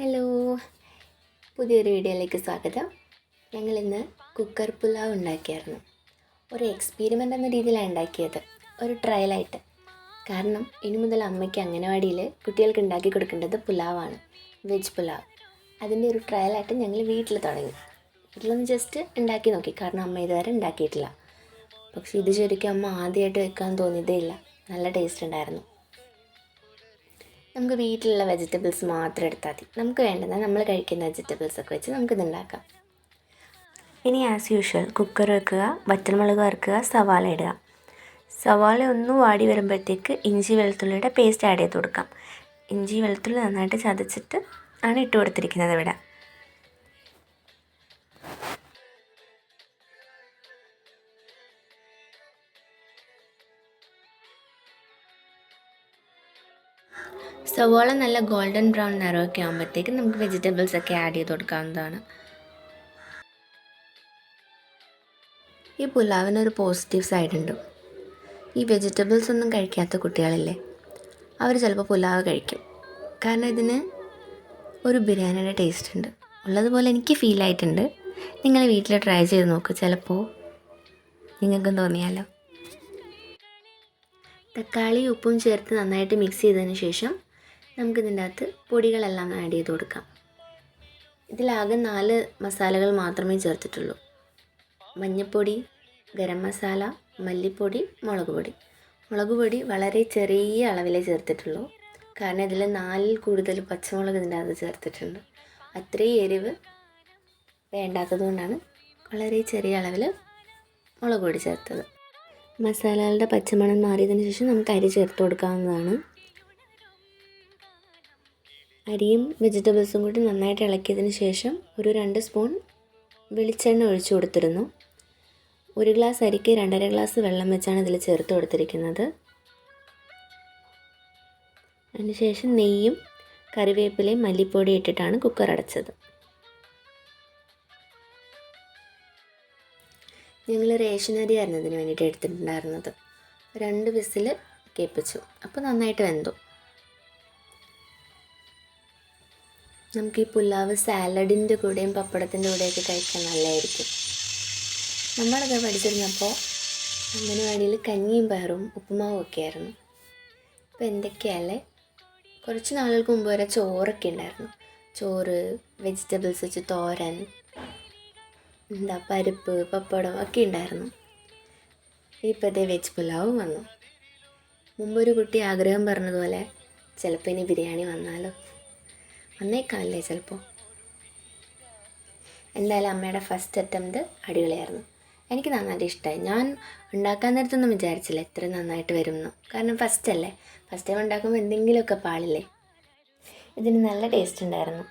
Hello, പുതിയൊരു വീഡിയോയിലേക്ക് സ്വാഗതം. ഞങ്ങളിന്ന് കുക്കർ പുലാവ് ഉണ്ടാക്കിയായിരുന്നു. ഒരു എക്സ്പീരിമെൻ്റ് എന്ന രീതിയിലാണ് ഉണ്ടാക്കിയത്, ഒരു ട്രയലായിട്ട്. കാരണം ഇനി മുതൽ അമ്മയ്ക്ക് അംഗനവാടിയിൽ കുട്ടികൾക്ക് ഉണ്ടാക്കി കൊടുക്കേണ്ടത് പുലാവാണ്, വെജ് പുലാവ്. അതിൻ്റെ ഒരു ട്രയലായിട്ട് ഞങ്ങൾ വീട്ടിൽ തുടങ്ങി. വീട്ടിലൊന്ന് ജസ്റ്റ് ഉണ്ടാക്കി നോക്കി, കാരണം അമ്മ ഇതുവരെ ഉണ്ടാക്കിയിട്ടില്ല. പക്ഷേ ഇത് ശരിക്കും അമ്മ ആദ്യമായിട്ട് വെക്കാൻ തോന്നിയതേ ഇല്ല. നല്ല ടേസ്റ്റ് ഉണ്ടായിരുന്നു. നമുക്ക് വീട്ടിലുള്ള വെജിറ്റബിൾസ് മാത്രം എടുത്താൽ മതി. നമുക്ക് വേണ്ടത് നമ്മൾ കഴിക്കുന്ന വെജിറ്റബിൾസൊക്കെ വെച്ച് നമുക്കിത് ഉണ്ടാക്കാം. ഇനി ആസ് യൂഷ്വൽ കുക്കർ വെക്കുക, വറ്റൽമുളക് വറുക്കുക, സവാള ഇടുക. സവാള ഒന്ന് വാടി വരുമ്പോഴത്തേക്ക് ഇഞ്ചി വെളുത്തുള്ളിയുടെ പേസ്റ്റ് ആഡ് ചെയ്ത് കൊടുക്കാം. ഇഞ്ചി വെളുത്തുള്ളി നന്നായിട്ട് ചതച്ചിട്ട് ആണ് ഇട്ട് കൊടുത്തിരിക്കുന്നത് ഇവിടെ. സവാള നല്ല ഗോൾഡൻ ബ്രൗൺ നിറമൊക്കെ ആകുമ്പോഴത്തേക്ക് നമുക്ക് വെജിറ്റബിൾസൊക്കെ ആഡ് ചെയ്ത് കൊടുക്കാവുന്നതാണ്. ഈ പുലാവിനൊരു പോസിറ്റീവ് സൈഡ് ഉണ്ട്. ഈ വെജിറ്റബിൾസ് ഒന്നും കഴിക്കാത്ത കുട്ടികളില്ലേ, അവർ ചിലപ്പോൾ പുലാവ് കഴിക്കും. കാരണം ഇതിന് ഒരു ബിരിയാണിയുടെ ടേസ്റ്റ് ഉണ്ട്. ഉള്ളതുപോലെ എനിക്ക് ഫീൽ ആയിട്ടുണ്ട്. നിങ്ങൾ വീട്ടിൽ ട്രൈ ചെയ്ത് നോക്ക്, ചിലപ്പോൾ നിങ്ങൾക്കും തോന്നിയാലോ. തക്കാളി ഉപ്പും ചേർത്ത് നന്നായിട്ട് മിക്സ് ചെയ്തതിന് ശേഷം നമുക്കിതിൻ്റെ അകത്ത് പൊടികളെല്ലാം ആഡ് ചെയ്ത് കൊടുക്കാം. ഇതിലാകെ 4 മസാലകൾ മാത്രമേ ചേർത്തിട്ടുള്ളൂ. മഞ്ഞൾപ്പൊടി, ഗരം മസാല, മല്ലിപ്പൊടി, മുളക് പൊടി. മുളക് പൊടി വളരെ ചെറിയ അളവിലേ ചേർത്തിട്ടുള്ളൂ, കാരണം ഇതിൽ 4 കൂടുതൽ പച്ചമുളക് ഇതിൻ്റെ അകത്ത് ചേർത്തിട്ടുണ്ട്. അത്രയും എരിവ് വേണ്ടാത്തത് കൊണ്ടാണ് വളരെ ചെറിയ അളവിൽ മുളക് പൊടി ചേർത്തത്. മസാലകളുടെ പച്ചമണം മാറിയതിന് ശേഷം നമുക്ക് അരി ചേർത്ത് കൊടുക്കാവുന്നതാണ്. അരിയും വെജിറ്റബിൾസും കൂടി നന്നായിട്ട് ഇളക്കിയതിന് ശേഷം ഒരു 2 സ്പൂൺ വെളിച്ചെണ്ണ ഒഴിച്ചു കൊടുത്തിരുന്നു. 1 ഗ്ലാസ് അരിക്ക് 2.5 ഗ്ലാസ് വെള്ളം വെച്ചാണ് ഇതിൽ ചേർത്ത് കൊടുത്തിരിക്കുന്നത്. അതിനുശേഷം നെയ്യും കറിവേപ്പിലയും മല്ലിപ്പൊടി ഇട്ടിട്ടാണ് കുക്കർ അടച്ചത്. ഞങ്ങൾ റേഷൻ അരി ആയിരുന്നു ഇതിന് വേണ്ടിയിട്ട് എടുത്തിട്ടുണ്ടായിരുന്നത്. 2 വിസിൽ കേൾപ്പിച്ചു. അപ്പോൾ നന്നായിട്ട് വെന്തു. നമുക്ക് ഈ പുലാവ് സാലഡിൻ്റെ കൂടെയും പപ്പടത്തിൻ്റെ കൂടെയൊക്കെ കഴിക്കാൻ നല്ലതായിരിക്കും. നമ്മളത് പഠിച്ചിരുന്നപ്പോൾ അംഗനവാടിയിൽ കഞ്ഞിയും പയറും ഉപ്പുമാവും ഒക്കെ ആയിരുന്നു. ഇപ്പോൾ എന്തൊക്കെയല്ലേ, കുറച്ച് നാളുകൾക്ക് മുമ്പ് വരെ ചോറൊക്കെ ഉണ്ടായിരുന്നു. ചോറ്, വെജിറ്റബിൾസ് വെച്ച് തോരൻ, പരിപ്പ്, പപ്പടം ഒക്കെ ഉണ്ടായിരുന്നു. ഇപ്പോഴത്തെ വെജ് പുലാവും വന്നു. മുമ്പൊരു കുട്ടി ആഗ്രഹം പറഞ്ഞതുപോലെ ചിലപ്പോൾ ഇനി ബിരിയാണി വന്നേക്കാമല്ലേ ചിലപ്പോൾ. എന്തായാലും അമ്മയുടെ ഫസ്റ്റ് അറ്റംപ്റ്റ് അടിപൊളിയായിരുന്നു. എനിക്ക് നന്നായിട്ട് ഇഷ്ടമായി. ഞാൻ ഉണ്ടാക്കാൻ നേരത്തൊന്നും വിചാരിച്ചില്ല ഇത്ര നന്നായിട്ട് വരുമെന്ന്. കാരണം ഫസ്റ്റ് ടൈം ഉണ്ടാക്കുമ്പോൾ എന്തെങ്കിലുമൊക്കെ പാളില്ലേ. ഇതിന് നല്ല ടേസ്റ്റ് ഉണ്ടായിരുന്നു.